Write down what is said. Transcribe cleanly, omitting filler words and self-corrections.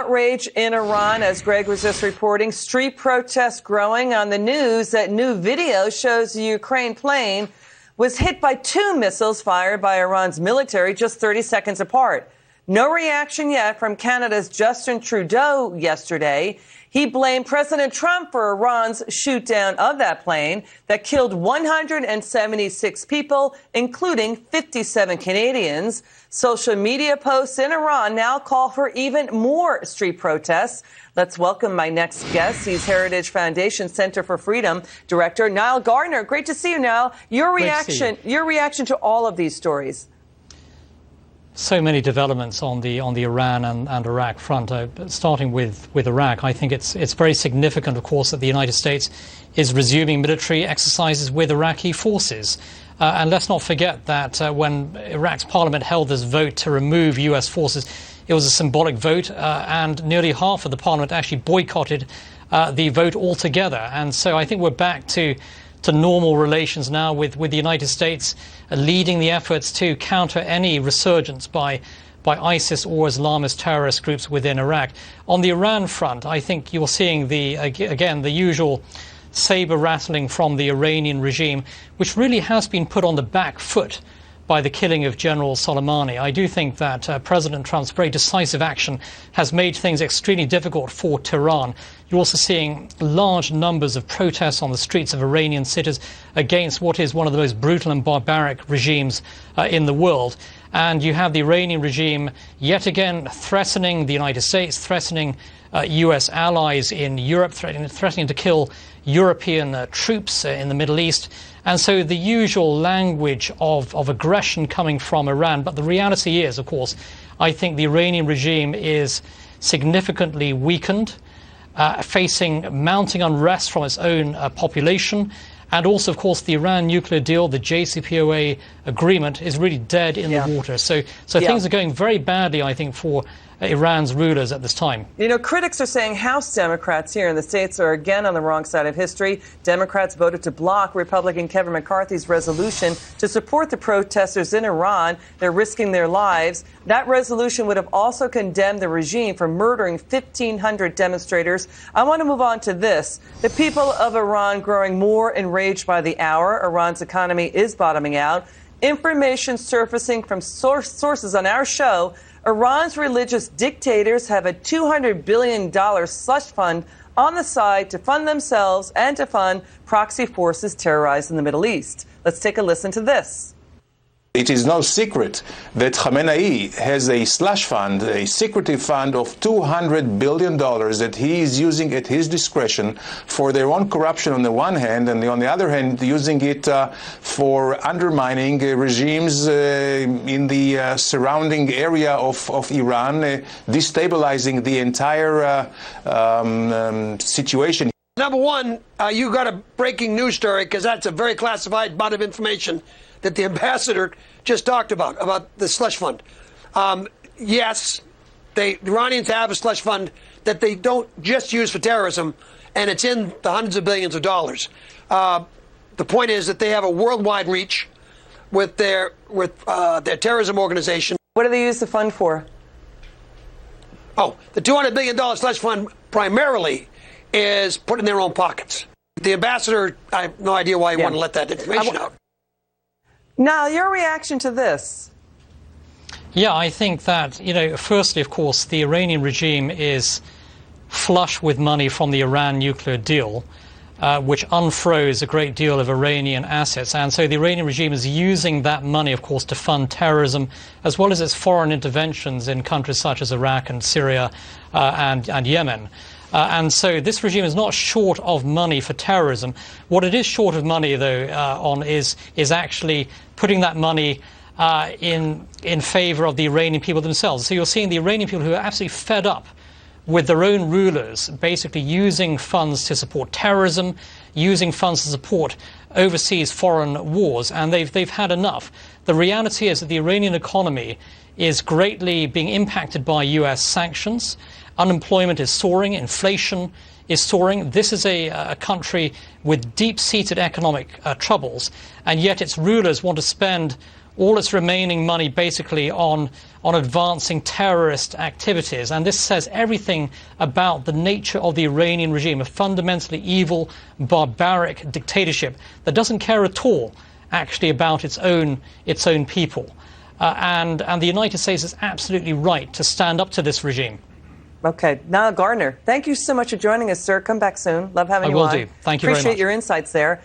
outrage in Iran, as Greg was just reporting. Street protests growing on the news that new video shows the Ukraine plane was hit by 2 missiles fired by Iran's military just 30 seconds apart. No reaction yet from Canada's Justin Trudeau yesterday. He blamed President Trump for Iran's shoot down of that plane that killed 176 people, including 57 Canadians. Social media posts in Iran now call for even more street protests. Let's welcome my next guest. He's Heritage Foundation Center for Freedom Director Niall Gardner. Great to see you, Niall. Your reaction to all of these stories. So many developments on the Iran and Iraq front. Starting with Iraq, I think it's very significant, of course, that the United States is resuming military exercises with Iraqi forces. And let's not forget that when Iraq's parliament held this vote to remove U.S. forces, it was a symbolic vote, and nearly half of the parliament actually boycotted the vote altogether. And so I think we're back to normal relations now with the United States leading the efforts to counter any resurgence by ISIS or Islamist terrorist groups within Iraq. On the Iran front, I think you're seeing the usual saber rattling from the Iranian regime, which really has been put on the back foot by the killing of General Soleimani. I do think that President Trump's very decisive action has made things extremely difficult for Tehran. You're also seeing large numbers of protests on the streets of Iranian cities against what is one of the most brutal and barbaric regimes in the world. And you have the Iranian regime yet again threatening the United States, threatening U.S. allies in Europe, threatening to kill European troops in the Middle East. And so the usual language of aggression coming from Iran. But the reality is, of course, I think the Iranian regime is significantly weakened, facing mounting unrest from its own population. And also, of course, the Iran nuclear deal, the JCPOA agreement, is really dead in the water. So things are going very badly, I think, for Iran's rulers at this time. You know, critics are saying House Democrats here in the States are again on the wrong side of history. Democrats voted to block Republican Kevin McCarthy's resolution to support the protesters in Iran. They're risking their lives. That resolution would have also condemned the regime for murdering 1,500 demonstrators. I want to move on to this. The people of Iran growing more enraged by the hour. Iran's economy is bottoming out. Information surfacing from sources on our show. Iran's religious dictators have a $200 billion slush fund on the side to fund themselves and to fund proxy forces terrorizing the Middle East. Let's take a listen to this. It is no secret that Khamenei has a slush fund, a secretive fund of $200 billion that he is using at his discretion for their own corruption on the one hand, and on the other hand, using it for undermining regimes in the surrounding area of Iran, destabilizing the entire situation. Number one, you got a breaking news story, because that's a very classified amount of information that the ambassador just talked about the slush fund. Yes, the Iranians have a slush fund that they don't just use for terrorism, and it's in the hundreds of billions of dollars. The point is that they have a worldwide reach with their terrorism organization. What do they use the fund for? Oh, the $200 billion slush fund primarily is put in their own pockets. The ambassador, I have no idea why he wanted to let that information out. Now, your reaction to this? Yeah, I think that, firstly, of course, the Iranian regime is flush with money from the Iran nuclear deal, which unfroze a great deal of Iranian assets. And so the Iranian regime is using that money, of course, to fund terrorism, as well as its foreign interventions in countries such as Iraq and Syria and Yemen. And so this regime is not short of money for terrorism. What it is short of money, though, is actually putting that money in favor of the Iranian people themselves. So you're seeing the Iranian people who are absolutely fed up with their own rulers basically using funds to support terrorism, using funds to support overseas foreign wars, and they've had enough. The reality is that the Iranian economy is greatly being impacted by U.S. sanctions. Unemployment is soaring, inflation is soaring. This is a country with deep-seated economic troubles, and yet its rulers want to spend all its remaining money basically on advancing terrorist activities. And this says everything about the nature of the Iranian regime, a fundamentally evil, barbaric dictatorship that doesn't care at all, actually, about its own people. And the United States is absolutely right to stand up to this regime. Okay. Niall Gardner, thank you so much for joining us, sir. Come back soon. Love having you on. I will do. Thank you very much. Appreciate your insights there.